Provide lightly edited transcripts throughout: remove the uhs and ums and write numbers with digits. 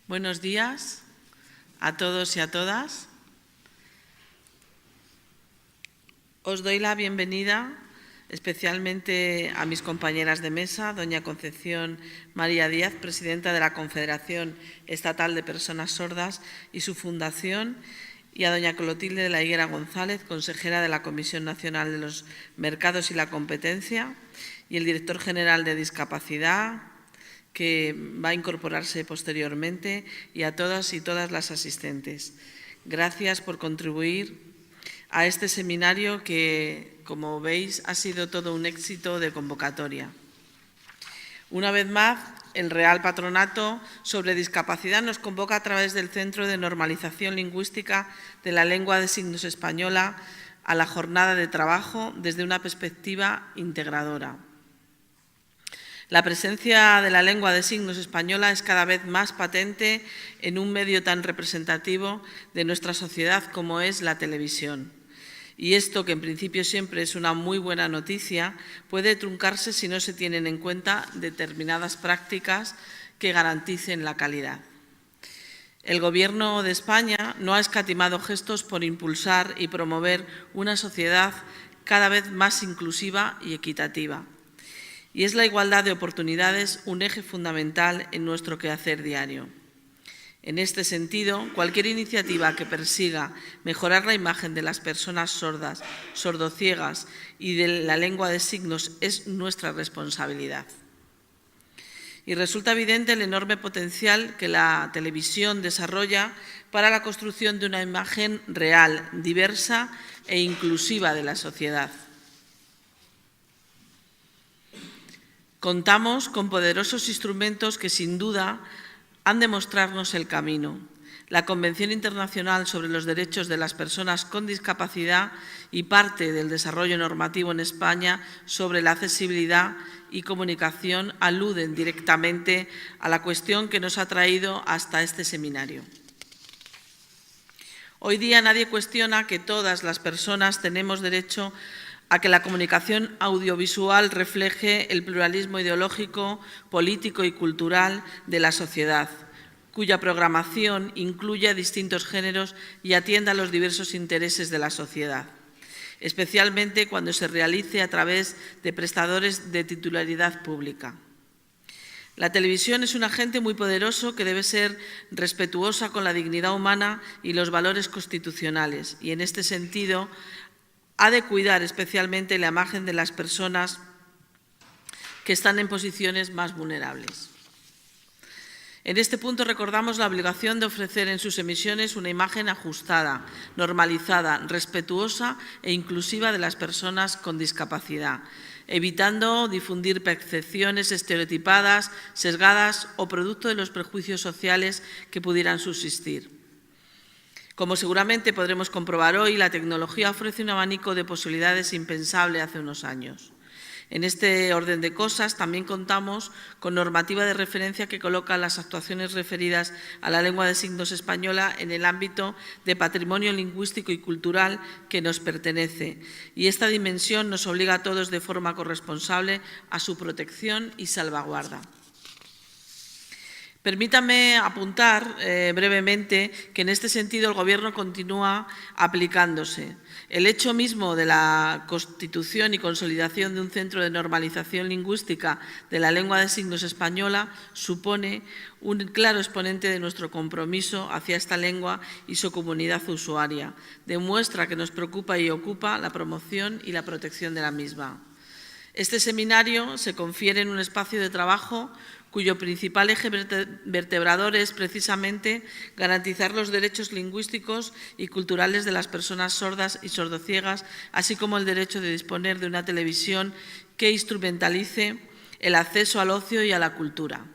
Buenos días a todos y a todas. Os doy la bienvenida especialmente a mis compañeras de mesa, doña Concepción María Díaz, presidenta de la Confederación Estatal de Personas Sordas y su fundación, y a doña Clotilde de la Higuera González, consejera de la Comisión Nacional de los Mercados y la Competencia, y el director general de Discapacidad, que va a incorporarse posteriormente, y a todas y todas las asistentes. Gracias por contribuir a este seminario que, como veis, ha sido todo un éxito de convocatoria. Una vez más, el Real Patronato sobre Discapacidad nos convoca a través del Centro de Normalización Lingüística de la Lengua de Signos Española a la jornada de trabajo desde una perspectiva integradora. La presencia de la lengua de signos española es cada vez más patente en un medio tan representativo de nuestra sociedad como es la televisión. Y esto, que en principio siempre es una muy buena noticia, puede truncarse si no se tienen en cuenta determinadas prácticas que garanticen la calidad. El Gobierno de España no ha escatimado gestos por impulsar y promover una sociedad cada vez más inclusiva y equitativa. Y es la igualdad de oportunidades un eje fundamental en nuestro quehacer diario. En este sentido, cualquier iniciativa que persiga mejorar la imagen de las personas sordas, sordociegas y de la lengua de signos es nuestra responsabilidad. Y resulta evidente el enorme potencial que la televisión desarrolla para la construcción de una imagen real, diversa e inclusiva de la sociedad. Contamos con poderosos instrumentos que, sin duda, han de mostrarnos el camino. La Convención Internacional sobre los Derechos de las Personas con Discapacidad y parte del desarrollo normativo en España sobre la accesibilidad y comunicación aluden directamente a la cuestión que nos ha traído hasta este seminario. Hoy día nadie cuestiona que todas las personas tenemos derecho a que la comunicación audiovisual refleje el pluralismo ideológico, político y cultural de la sociedad, cuya programación incluya distintos géneros y atienda a los diversos intereses de la sociedad, especialmente cuando se realice a través de prestadores de titularidad pública. La televisión es un agente muy poderoso que debe ser respetuosa con la dignidad humana y los valores constitucionales, y en este sentido ha de cuidar especialmente la imagen de las personas que están en posiciones más vulnerables. En este punto recordamos la obligación de ofrecer en sus emisiones una imagen ajustada, normalizada, respetuosa e inclusiva de las personas con discapacidad, evitando difundir percepciones estereotipadas, sesgadas o producto de los prejuicios sociales que pudieran subsistir. Como seguramente podremos comprobar hoy, la tecnología ofrece un abanico de posibilidades impensable hace unos años. En este orden de cosas, también contamos con normativa de referencia que coloca las actuaciones referidas a la lengua de signos española en el ámbito de patrimonio lingüístico y cultural que nos pertenece. Y esta dimensión nos obliga a todos de forma corresponsable a su protección y salvaguarda. Permítanme apuntar brevemente que en este sentido el Gobierno continúa aplicándose. El hecho mismo de la constitución y consolidación de un centro de normalización lingüística de la lengua de signos española supone un claro exponente de nuestro compromiso hacia esta lengua y su comunidad usuaria. Demuestra que nos preocupa y ocupa la promoción y la protección de la misma. Este seminario se confiere en un espacio de trabajo cuyo principal eje vertebrador es precisamente garantizar los derechos lingüísticos y culturales de las personas sordas y sordociegas, así como el derecho de disponer de una televisión que instrumentalice el acceso al ocio y a la cultura.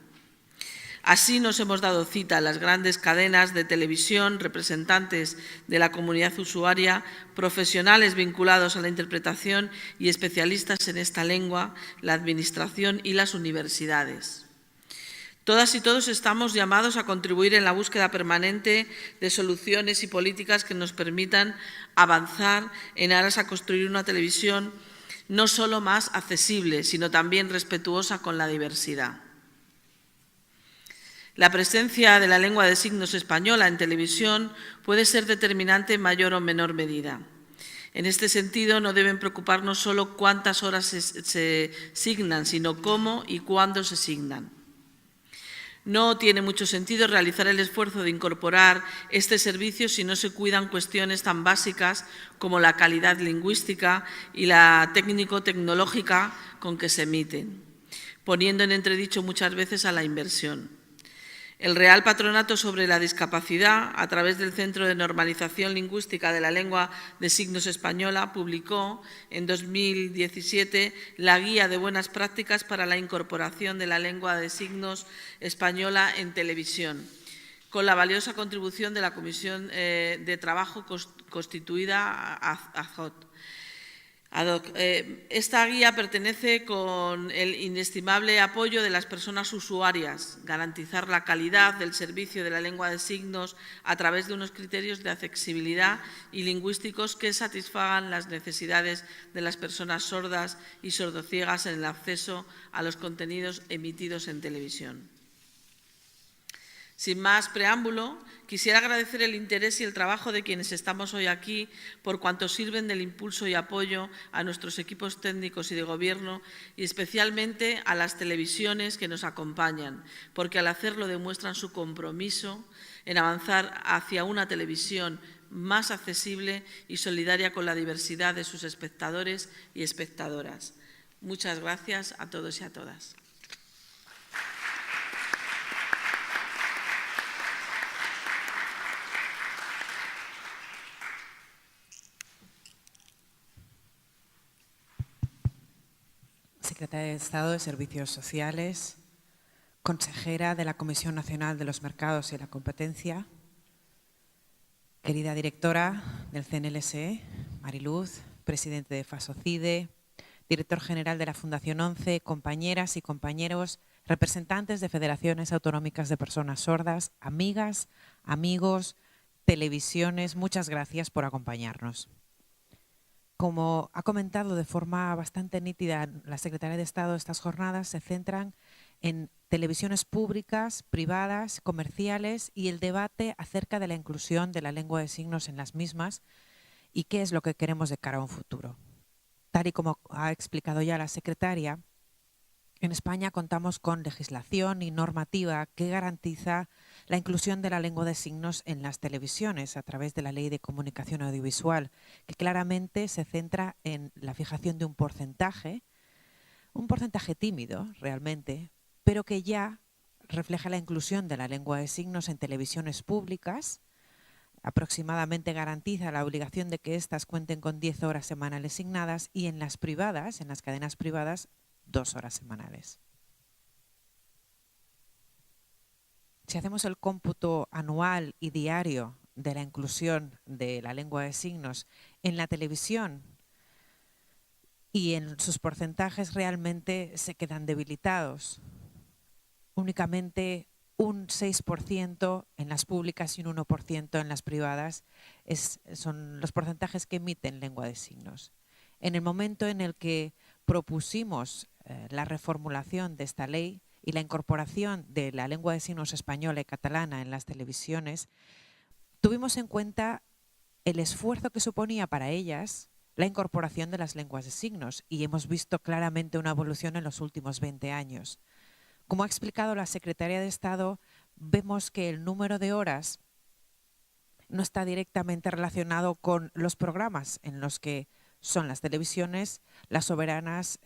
Así nos hemos dado cita a las grandes cadenas de televisión, representantes de la comunidad usuaria, profesionales vinculados a la interpretación y especialistas en esta lengua, la Administración y las universidades. Todas y todos estamos llamados a contribuir en la búsqueda permanente de soluciones y políticas que nos permitan avanzar en aras a construir una televisión no solo más accesible, sino también respetuosa con la diversidad. La presencia de la lengua de signos española en televisión puede ser determinante en mayor o menor medida. En este sentido, no deben preocuparnos solo cuántas horas se signan, sino cómo y cuándo se signan. No tiene mucho sentido realizar el esfuerzo de incorporar este servicio si no se cuidan cuestiones tan básicas como la calidad lingüística y la técnico-tecnológica con que se emiten, poniendo en entredicho muchas veces a la inversión. El Real Patronato sobre la Discapacidad, a través del Centro de Normalización Lingüística de la Lengua de Signos Española, publicó en 2017 la Guía de Buenas Prácticas para la Incorporación de la Lengua de Signos Española en Televisión, con la valiosa contribución de la Comisión de Trabajo constituida ad hoc. Esta guía pertenece con el inestimable apoyo de las personas usuarias, garantizar la calidad del servicio de la lengua de signos a través de unos criterios de accesibilidad y lingüísticos que satisfagan las necesidades de las personas sordas y sordociegas en el acceso a los contenidos emitidos en televisión. Sin más preámbulo, quisiera agradecer el interés y el trabajo de quienes estamos hoy aquí por cuanto sirven del impulso y apoyo a nuestros equipos técnicos y de Gobierno y especialmente a las televisiones que nos acompañan, porque al hacerlo demuestran su compromiso en avanzar hacia una televisión más accesible y solidaria con la diversidad de sus espectadores y espectadoras. Muchas gracias a todos y a todas. Secretaria de Estado de Servicios Sociales, consejera de la Comisión Nacional de los Mercados y la Competencia, querida directora del CNLSE, Mariluz, presidente de FASOCIDE, director general de la Fundación 11, compañeras y compañeros, representantes de federaciones autonómicas de personas sordas, amigas, amigos, televisiones, muchas gracias por acompañarnos. Como ha comentado de forma bastante nítida la Secretaria de Estado, estas jornadas se centran en televisiones públicas, privadas, comerciales y el debate acerca de la inclusión de la lengua de signos en las mismas y qué es lo que queremos de cara a un futuro. Tal y como ha explicado ya la Secretaria, en España contamos con legislación y normativa que garantiza la inclusión de la lengua de signos en las televisiones a través de la Ley de Comunicación Audiovisual, que claramente se centra en la fijación de un porcentaje tímido realmente, pero que ya refleja la inclusión de la lengua de signos en televisiones públicas. Aproximadamente garantiza la obligación de que éstas cuenten con 10 horas semanales asignadas y en las privadas, en las cadenas privadas, 2 horas semanales. Si hacemos el cómputo anual y diario de la inclusión de la lengua de signos en la televisión y en sus porcentajes, realmente se quedan debilitados. Únicamente un 6% en las públicas y un 1% en las privadas son los porcentajes que emiten lengua de signos. En el momento en el que propusimos la reformulación de esta ley y la incorporación de la lengua de signos española y catalana en las televisiones, tuvimos en cuenta el esfuerzo que suponía para ellas la incorporación de las lenguas de signos y hemos visto claramente una evolución en los últimos 20 años. Como ha explicado la Secretaria de Estado, vemos que el número de horas no está directamente relacionado con los programas en los que son las televisiones las soberanas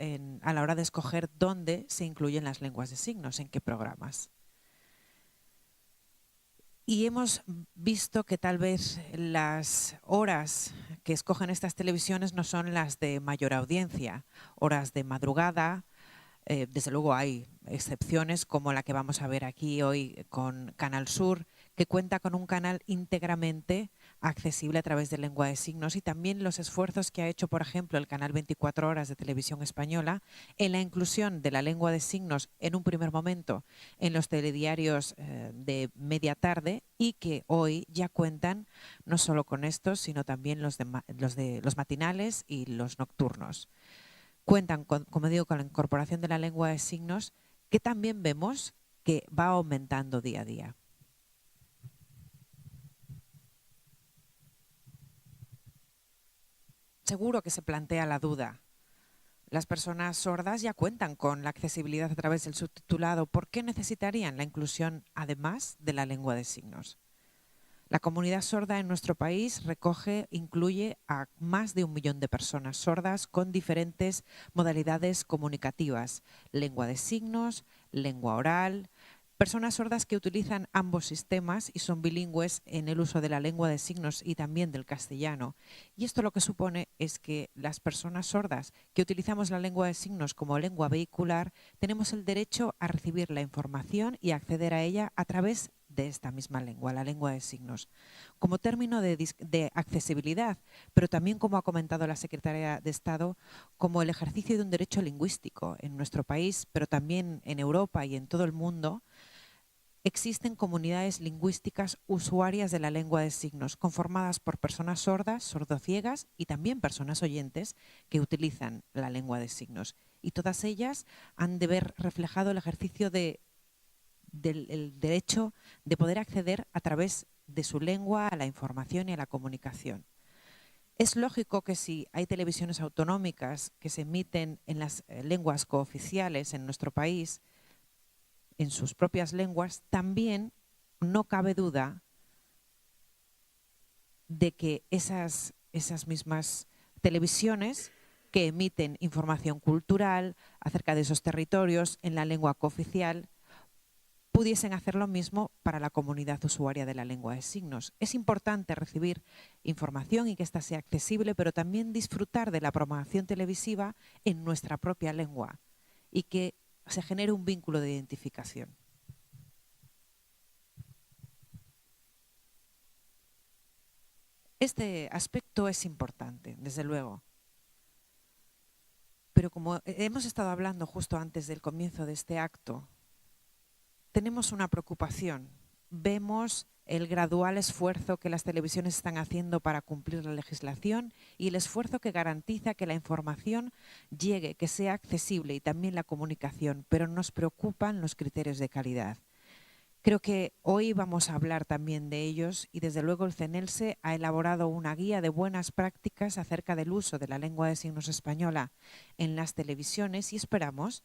a la hora de escoger dónde se incluyen las lenguas de signos, en qué programas. Y hemos visto que tal vez las horas que escogen estas televisiones no son las de mayor audiencia, horas de madrugada. Desde luego hay excepciones como la que vamos a ver aquí hoy con Canal Sur, que cuenta con un canal íntegramente accesible a través de lengua de signos y también los esfuerzos que ha hecho, por ejemplo, el canal 24 Horas de Televisión Española en la inclusión de la lengua de signos en un primer momento en los telediarios de media tarde y que hoy ya cuentan no solo con estos, sino también los matinales y los nocturnos. Cuentan, como digo, con la incorporación de la lengua de signos, que también vemos que va aumentando día a día. Seguro que se plantea la duda. Las personas sordas ya cuentan con la accesibilidad a través del subtitulado. ¿Por qué necesitarían la inclusión además de la lengua de signos? La comunidad sorda en nuestro país incluye a más de 1 millón de personas sordas con diferentes modalidades comunicativas: lengua de signos, lengua oral, personas sordas que utilizan ambos sistemas y son bilingües en el uso de la lengua de signos y también del castellano. Y esto lo que supone es que las personas sordas que utilizamos la lengua de signos como lengua vehicular tenemos el derecho a recibir la información y acceder a ella a través de esta misma lengua, la lengua de signos, como término de accesibilidad, pero también, como ha comentado la Secretaria de Estado, como el ejercicio de un derecho lingüístico en nuestro país, pero también en Europa y en todo el mundo. Existen comunidades lingüísticas usuarias de la lengua de signos, conformadas por personas sordas, sordociegas y también personas oyentes que utilizan la lengua de signos. Y todas ellas han de ver reflejado el ejercicio del derecho de poder acceder a través de su lengua a la información y a la comunicación. Es lógico que si hay televisiones autonómicas que se emiten en las lenguas cooficiales en nuestro país, en sus propias lenguas, también no cabe duda de que esas mismas televisiones que emiten información cultural acerca de esos territorios en la lengua cooficial pudiesen hacer lo mismo para la comunidad usuaria de la lengua de signos. Es importante recibir información y que ésta sea accesible, pero también disfrutar de la programación televisiva en nuestra propia lengua y que se genere un vínculo de identificación. Este aspecto es importante, desde luego. Pero como hemos estado hablando justo antes del comienzo de este acto, tenemos una preocupación. Vemos el gradual esfuerzo que las televisiones están haciendo para cumplir la legislación y el esfuerzo que garantiza que la información llegue, que sea accesible, y también la comunicación, pero nos preocupan los criterios de calidad. Creo que hoy vamos a hablar también de ellos y desde luego el CNELSE ha elaborado una guía de buenas prácticas acerca del uso de la lengua de signos española en las televisiones y esperamos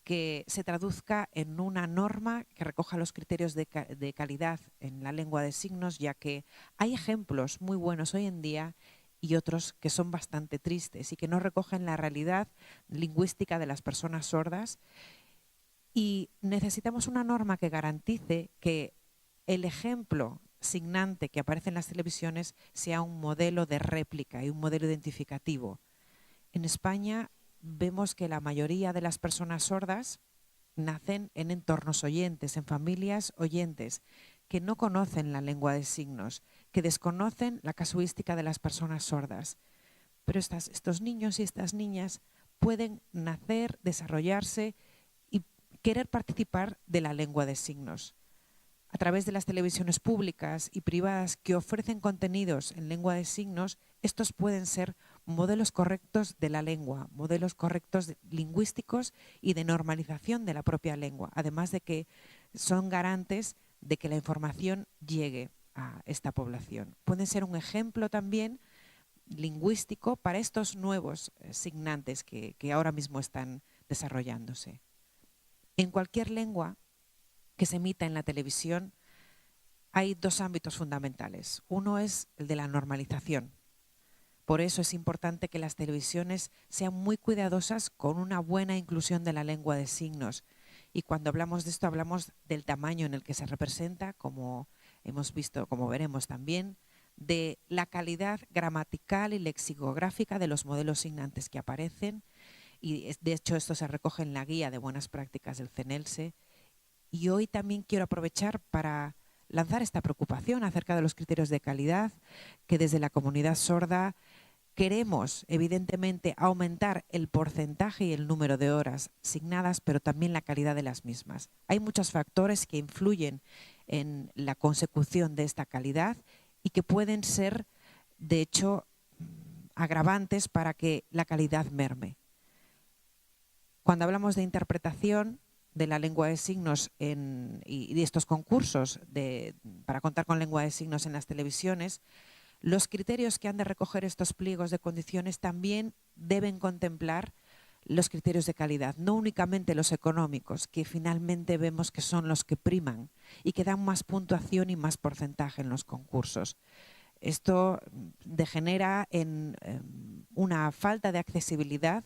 que se traduzca en una norma que recoja los criterios de calidad en la lengua de signos, ya que hay ejemplos muy buenos hoy en día y otros que son bastante tristes y que no recogen la realidad lingüística de las personas sordas. Y necesitamos una norma que garantice que el ejemplo signante que aparece en las televisiones sea un modelo de réplica y un modelo identificativo. En España vemos que la mayoría de las personas sordas nacen en entornos oyentes, en familias oyentes, que no conocen la lengua de signos, que desconocen la casuística de las personas sordas. Pero estos niños y estas niñas pueden nacer, desarrollarse y querer participar de la lengua de signos. A través de las televisiones públicas y privadas que ofrecen contenidos en lengua de signos, estos pueden ser modelos correctos de la lengua, modelos correctos lingüísticos y de normalización de la propia lengua, además de que son garantes de que la información llegue a esta población. Pueden ser un ejemplo también lingüístico para estos nuevos signantes que ahora mismo están desarrollándose. En cualquier lengua que se emita en la televisión hay dos ámbitos fundamentales. Uno es el de la normalización. Por eso es importante que las televisiones sean muy cuidadosas con una buena inclusión de la lengua de signos. Y cuando hablamos de esto hablamos del tamaño en el que se representa, como hemos visto, como veremos también, de la calidad gramatical y lexicográfica de los modelos signantes que aparecen. Y de hecho esto se recoge en la guía de buenas prácticas del CNELSE. Y hoy también quiero aprovechar para lanzar esta preocupación acerca de los criterios de calidad, que desde la comunidad sorda queremos, evidentemente, aumentar el porcentaje y el número de horas signadas, pero también la calidad de las mismas. Hay muchos factores que influyen en la consecución de esta calidad y que pueden ser, de hecho, agravantes para que la calidad merme. Cuando hablamos de interpretación, de la lengua de signos y de estos concursos para contar con lengua de signos en las televisiones, los criterios que han de recoger estos pliegos de condiciones también deben contemplar los criterios de calidad, no únicamente los económicos, que finalmente vemos que son los que priman y que dan más puntuación y más porcentaje en los concursos. Esto degenera en una falta de accesibilidad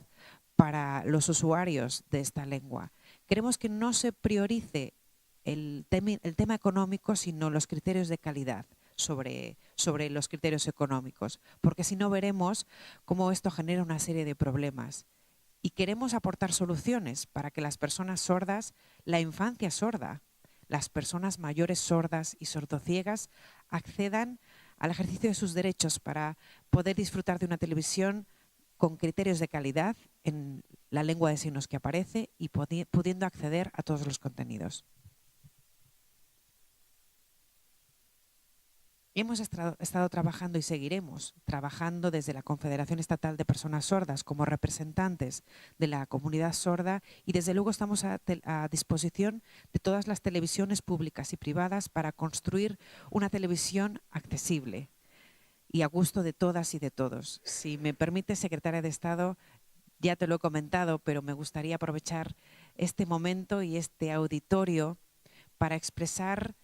para los usuarios de esta lengua. Queremos que no se priorice el tema económico, sino los criterios de calidad sobre los criterios económicos, porque si no veremos cómo esto genera una serie de problemas. Y queremos aportar soluciones para que las personas sordas, la infancia sorda, las personas mayores sordas y sordociegas accedan al ejercicio de sus derechos para poder disfrutar de una televisión con criterios de calidad en la lengua de signos que aparece y pudiendo acceder a todos los contenidos. Hemos estado trabajando y seguiremos trabajando desde la Confederación Estatal de Personas Sordas como representantes de la comunidad sorda y desde luego estamos a disposición de todas las televisiones públicas y privadas para construir una televisión accesible y a gusto de todas y de todos. Si me permite, Secretaria de Estado, ya te lo he comentado, pero me gustaría aprovechar este momento y este auditorio para expresar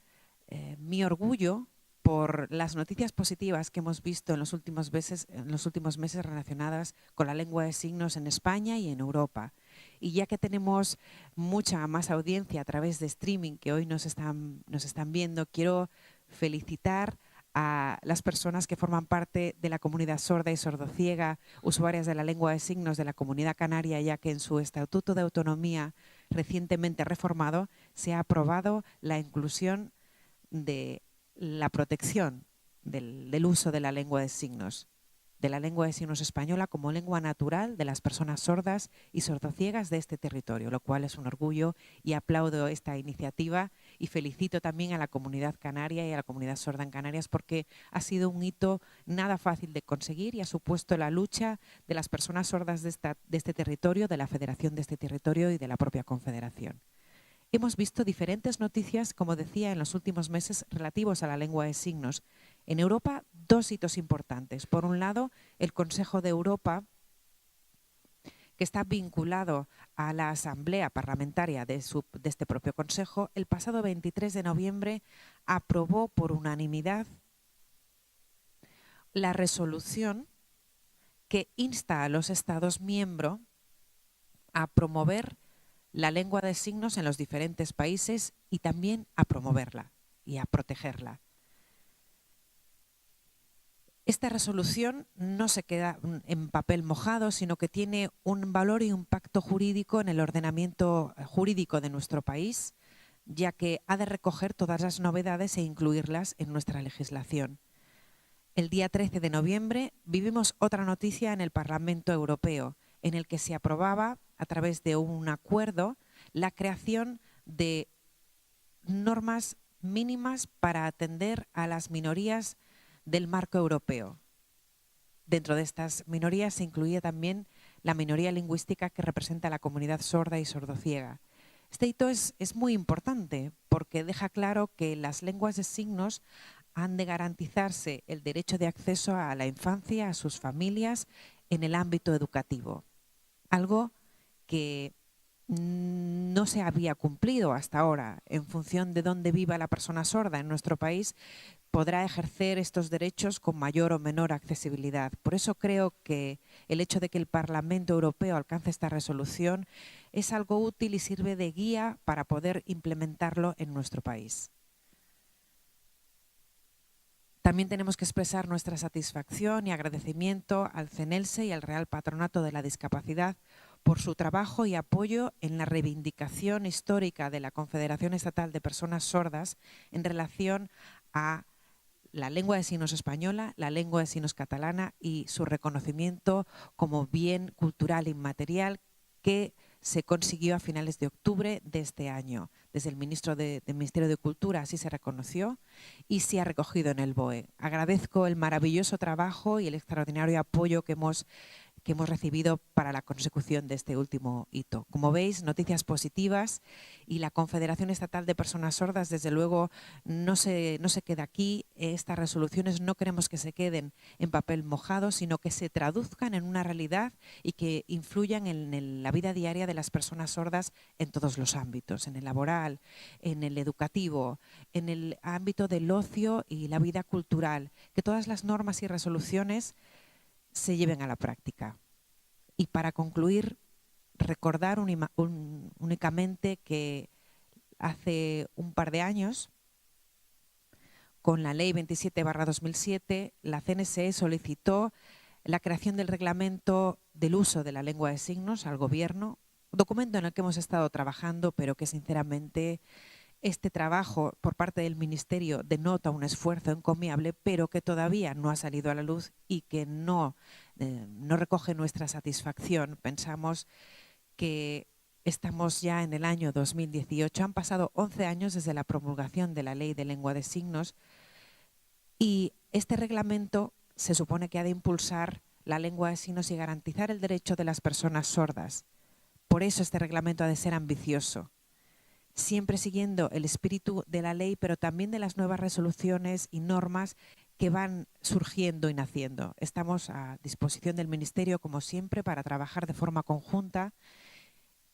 mi orgullo por las noticias positivas que hemos visto en los últimos meses relacionadas con la lengua de signos en España y en Europa. Y ya que tenemos mucha más audiencia a través de streaming que hoy nos están viendo, quiero felicitar a las personas que forman parte de la comunidad sorda y sordociega, usuarias de la lengua de signos de la Comunidad Canaria, ya que en su Estatuto de Autonomía recientemente reformado se ha aprobado la inclusión de la protección del uso de la lengua de signos española como lengua natural de las personas sordas y sordociegas de este territorio, lo cual es un orgullo y aplaudo esta iniciativa y felicito también a la comunidad canaria y a la comunidad sorda en Canarias porque ha sido un hito nada fácil de conseguir y ha supuesto la lucha de las personas sordas de este territorio, de la federación de este territorio y de la propia confederación. Hemos visto diferentes noticias, como decía, en los últimos meses relativos a la lengua de signos. En Europa, dos hitos importantes. Por un lado, el Consejo de Europa, que está vinculado a la Asamblea Parlamentaria de este propio Consejo, el pasado 23 de noviembre aprobó por unanimidad la resolución que insta a los Estados miembros a promover la lengua de signos en los diferentes países y también a promoverla y a protegerla. Esta resolución no se queda en papel mojado, sino que tiene un valor y un impacto jurídico en el ordenamiento jurídico de nuestro país, ya que ha de recoger todas las novedades e incluirlas en nuestra legislación. El día 13 de noviembre vivimos otra noticia en el Parlamento Europeo, en el que se aprobaba, a través de un acuerdo, la creación de normas mínimas para atender a las minorías del marco europeo. Dentro de estas minorías se incluía también la minoría lingüística que representa a la comunidad sorda y sordociega. Este hito es muy importante porque deja claro que las lenguas de signos han de garantizarse el derecho de acceso a la infancia, a sus familias, en el ámbito educativo. Algo que no se había cumplido hasta ahora. En función de dónde viva la persona sorda en nuestro país, podrá ejercer estos derechos con mayor o menor accesibilidad. Por eso creo que el hecho de que el Parlamento Europeo alcance esta resolución es algo útil y sirve de guía para poder implementarlo en nuestro país. También tenemos que expresar nuestra satisfacción y agradecimiento al CENELSE y al Real Patronato de la Discapacidad por su trabajo y apoyo en la reivindicación histórica de la Confederación Estatal de Personas Sordas en relación a la lengua de signos española, la lengua de signos catalana y su reconocimiento como bien cultural inmaterial que se consiguió a finales de octubre de este año. Desde el Ministerio de Cultura así se reconoció y se ha recogido en el BOE. Agradezco el maravilloso trabajo y el extraordinario apoyo que que hemos recibido para la consecución de este último hito. Como veis, noticias positivas, y la Confederación Estatal de Personas Sordas, desde luego, no se queda aquí. Estas resoluciones no queremos que se queden en papel mojado, sino que se traduzcan en una realidad y que influyan en la vida diaria de las personas sordas en todos los ámbitos, en el laboral, en el educativo, en el ámbito del ocio y la vida cultural, que todas las normas y resoluciones se lleven a la práctica. Y para concluir, recordar únicamente que hace un par de años, con la Ley 27/2007, la CNSE solicitó la creación del reglamento del uso de la lengua de signos al Gobierno, documento en el que hemos estado trabajando, pero que sinceramente este trabajo por parte del Ministerio denota un esfuerzo encomiable, pero que todavía no ha salido a la luz y que no recoge nuestra satisfacción. Pensamos que estamos ya en el año 2018, han pasado 11 años desde la promulgación de la Ley de Lengua de Signos, y este reglamento se supone que ha de impulsar la lengua de signos y garantizar el derecho de las personas sordas. Por eso este reglamento ha de ser ambicioso, siempre siguiendo el espíritu de la ley, pero también de las nuevas resoluciones y normas que van surgiendo y naciendo. Estamos a disposición del Ministerio, como siempre, para trabajar de forma conjunta,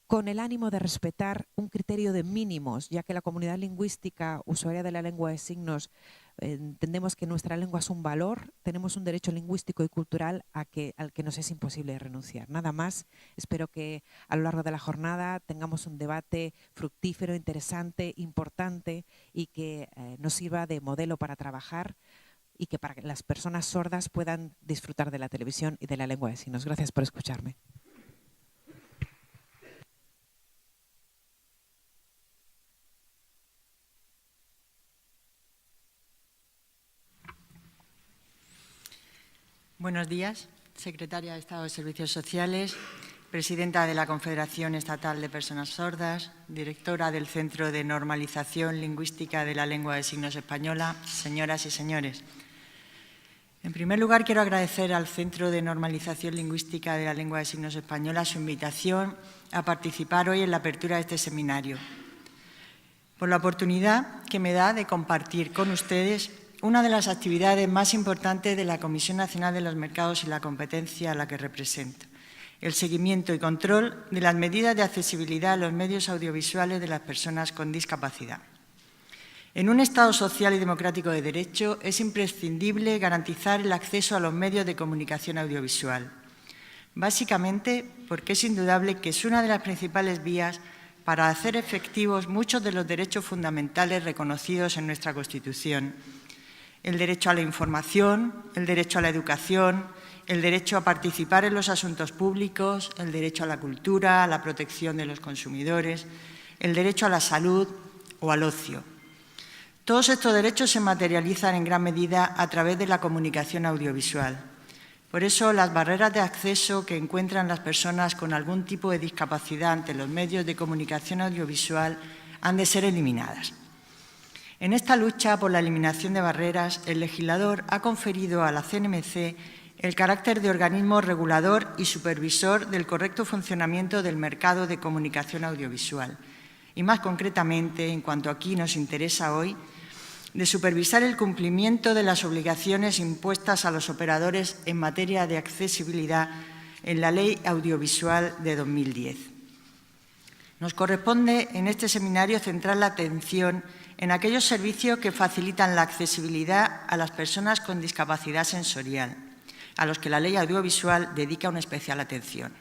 con el ánimo de respetar un criterio de mínimos, ya que la comunidad lingüística usuaria de la lengua de signos entendemos que nuestra lengua es un valor, tenemos un derecho lingüístico y cultural al que nos es imposible renunciar. Nada más, espero que a lo largo de la jornada tengamos un debate fructífero, interesante, importante, y que nos sirva de modelo para trabajar, y que para que las personas sordas puedan disfrutar de la televisión y de la lengua de signos. Gracias por escucharme. Buenos días, secretaria de Estado de Servicios Sociales, presidenta de la Confederación Estatal de Personas Sordas, directora del Centro de Normalización Lingüística de la Lengua de Signos Española, señoras y señores. En primer lugar, quiero agradecer al Centro de Normalización Lingüística de la Lengua de Signos Española su invitación a participar hoy en la apertura de este seminario, por la oportunidad que me da de compartir con ustedes una de las actividades más importantes de la Comisión Nacional de los Mercados y la Competencia a la que represento: el seguimiento y control de las medidas de accesibilidad a los medios audiovisuales de las personas con discapacidad. En un Estado social y democrático de derecho es imprescindible garantizar el acceso a los medios de comunicación audiovisual, básicamente porque es indudable que es una de las principales vías para hacer efectivos muchos de los derechos fundamentales reconocidos en nuestra Constitución: el derecho a la información, el derecho a la educación, el derecho a participar en los asuntos públicos, el derecho a la cultura, a la protección de los consumidores, el derecho a la salud o al ocio. Todos estos derechos se materializan en gran medida a través de la comunicación audiovisual. Por eso, las barreras de acceso que encuentran las personas con algún tipo de discapacidad ante los medios de comunicación audiovisual han de ser eliminadas. En esta lucha por la eliminación de barreras, el legislador ha conferido a la CNMC el carácter de organismo regulador y supervisor del correcto funcionamiento del mercado de comunicación audiovisual, y más concretamente, en cuanto aquí nos interesa hoy, de supervisar el cumplimiento de las obligaciones impuestas a los operadores en materia de accesibilidad en la Ley Audiovisual de 2010. Nos corresponde en este seminario centrar la atención en aquellos servicios que facilitan la accesibilidad a las personas con discapacidad sensorial, a los que la Ley Audiovisual dedica una especial atención,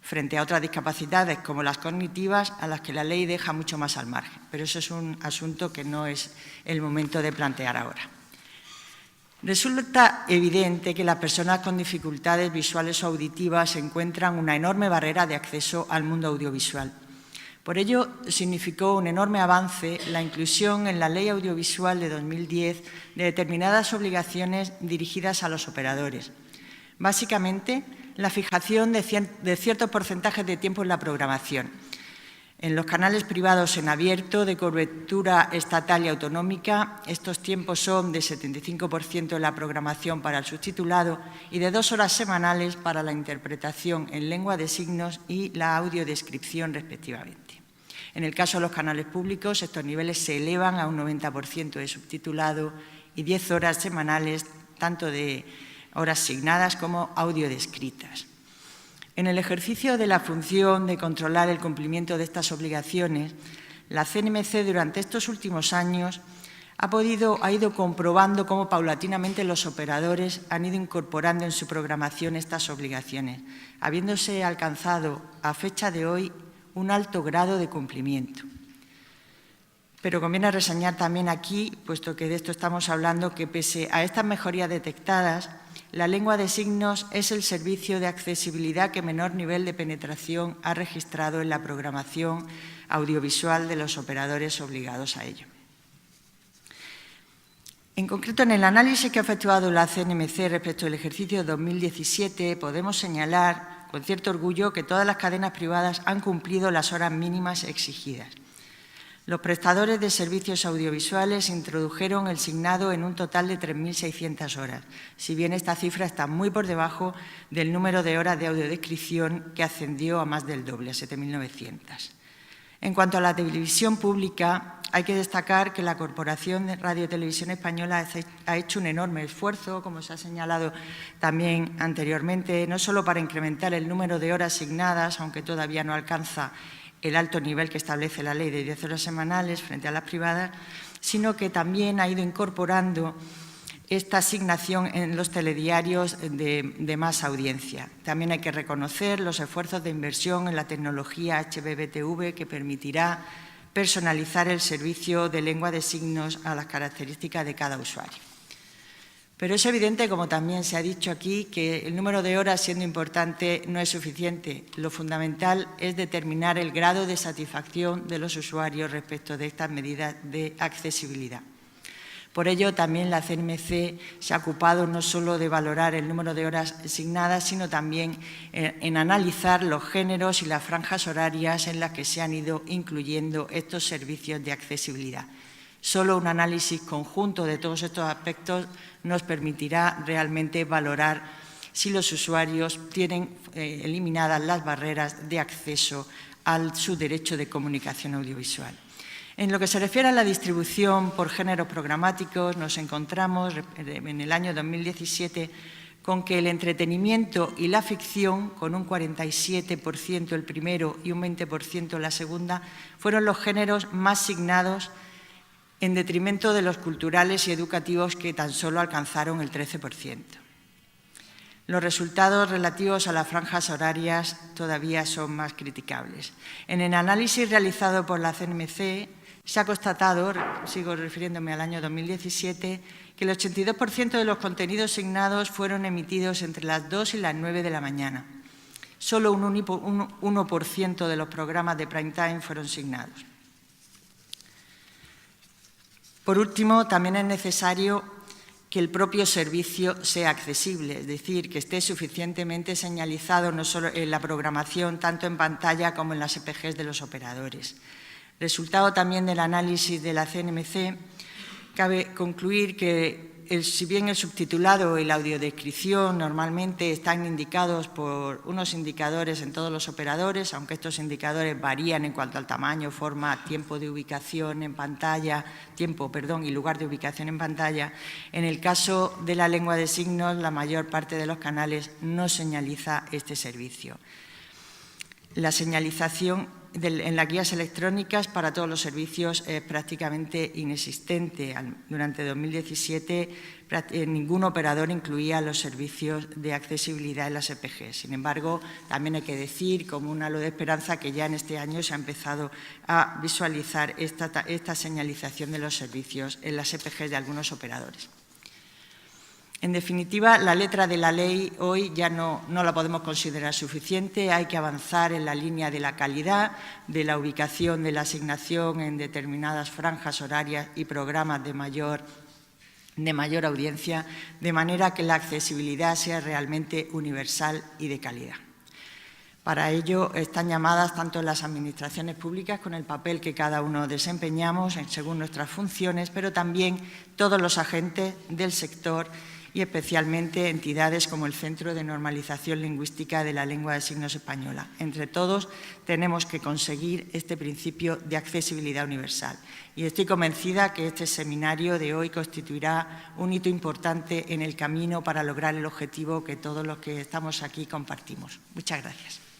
frente a otras discapacidades como las cognitivas, a las que la ley deja mucho más al margen. Pero eso es un asunto que no es el momento de plantear ahora. Resulta evidente que las personas con dificultades visuales o auditivas encuentran una enorme barrera de acceso al mundo audiovisual. Por ello, significó un enorme avance la inclusión en la Ley Audiovisual de 2010 de determinadas obligaciones dirigidas a los operadores. Básicamente, la fijación de ciertos porcentajes de tiempo en la programación. En los canales privados en abierto de cobertura estatal y autonómica, estos tiempos son de 75% de la programación para el subtitulado y de 2 horas semanales para la interpretación en lengua de signos y la audiodescripción, respectivamente. En el caso de los canales públicos, estos niveles se elevan a un 90% de subtitulado y 10 horas semanales, tanto de horas signadas como audiodescritas. En el ejercicio de la función de controlar el cumplimiento de estas obligaciones, la CNMC durante estos últimos años ha ido comprobando cómo paulatinamente los operadores han ido incorporando en su programación estas obligaciones, habiéndose alcanzado a fecha de hoy un alto grado de cumplimiento. Pero conviene reseñar también aquí, puesto que de esto estamos hablando, que pese a estas mejorías detectadas, la lengua de signos es el servicio de accesibilidad que menor nivel de penetración ha registrado en la programación audiovisual de los operadores obligados a ello. En concreto, en el análisis que ha efectuado la CNMC respecto al ejercicio 2017, podemos señalar con cierto orgullo que todas las cadenas privadas han cumplido las horas mínimas exigidas. Los prestadores de servicios audiovisuales introdujeron el signado en un total de 3.600 horas, si bien esta cifra está muy por debajo del número de horas de audiodescripción, que ascendió a más del doble, a 7.900. En cuanto a la televisión pública, hay que destacar que la Corporación de Radio y Televisión Española ha hecho un enorme esfuerzo, como se ha señalado también anteriormente, no solo para incrementar el número de horas asignadas, aunque todavía no alcanza el alto nivel que establece la ley de 10 horas semanales frente a las privadas, sino que también ha ido incorporando esta asignación en los telediarios de más audiencia. También hay que reconocer los esfuerzos de inversión en la tecnología HBBTV, que permitirá personalizar el servicio de lengua de signos a las características de cada usuario. Pero es evidente, como también se ha dicho aquí, que el número de horas, siendo importante, no es suficiente. Lo fundamental es determinar el grado de satisfacción de los usuarios respecto de estas medidas de accesibilidad. Por ello, también la CNMC se ha ocupado no solo de valorar el número de horas asignadas, sino también en analizar los géneros y las franjas horarias en las que se han ido incluyendo estos servicios de accesibilidad. Solo un análisis conjunto de todos estos aspectos nos permitirá realmente valorar si los usuarios tienen eliminadas las barreras de acceso a su derecho de comunicación audiovisual. En lo que se refiere a la distribución por géneros programáticos, nos encontramos en el año 2017 con que el entretenimiento y la ficción, con un 47% el primero y un 20% la segunda, fueron los géneros más signados, en detrimento de los culturales y educativos, que tan solo alcanzaron el 13%. Los resultados relativos a las franjas horarias todavía son más criticables. En el análisis realizado por la CNMC se ha constatado, sigo refiriéndome al año 2017, que el 82% de los contenidos signados fueron emitidos entre las 2 y las 9 de la mañana. Solo un 1% de los programas de prime time fueron signados. Por último, también es necesario que el propio servicio sea accesible, es decir, que esté suficientemente señalizado no solo en la programación, tanto en pantalla como en las EPGs de los operadores. Resultado también del análisis de la CNMC, cabe concluir que si bien el subtitulado y la audiodescripción normalmente están indicados por unos indicadores en todos los operadores, aunque estos indicadores varían en cuanto al tamaño, forma, tiempo de ubicación en pantalla, y lugar de ubicación en pantalla, en el caso de la lengua de signos, la mayor parte de los canales no señaliza este servicio. La señalización en las guías electrónicas para todos los servicios es prácticamente inexistente. Durante 2017 ningún operador incluía los servicios de accesibilidad en las EPG. Sin embargo, también hay que decir, como un halo de esperanza, que ya en este año se ha empezado a visualizar esta señalización de los servicios en las EPG de algunos operadores. En definitiva, la letra de la ley hoy ya no la podemos considerar suficiente. Hay que avanzar en la línea de la calidad, de la ubicación de la asignación en determinadas franjas horarias y programas de mayor audiencia, de manera que la accesibilidad sea realmente universal y de calidad. Para ello están llamadas tanto las administraciones públicas, con el papel que cada uno desempeñamos según nuestras funciones, pero también todos los agentes del sector y especialmente entidades como el Centro de Normalización Lingüística de la Lengua de Signos Española. Entre todos tenemos que conseguir este principio de accesibilidad universal. Y estoy convencida que este seminario de hoy constituirá un hito importante en el camino para lograr el objetivo que todos los que estamos aquí compartimos. Muchas gracias.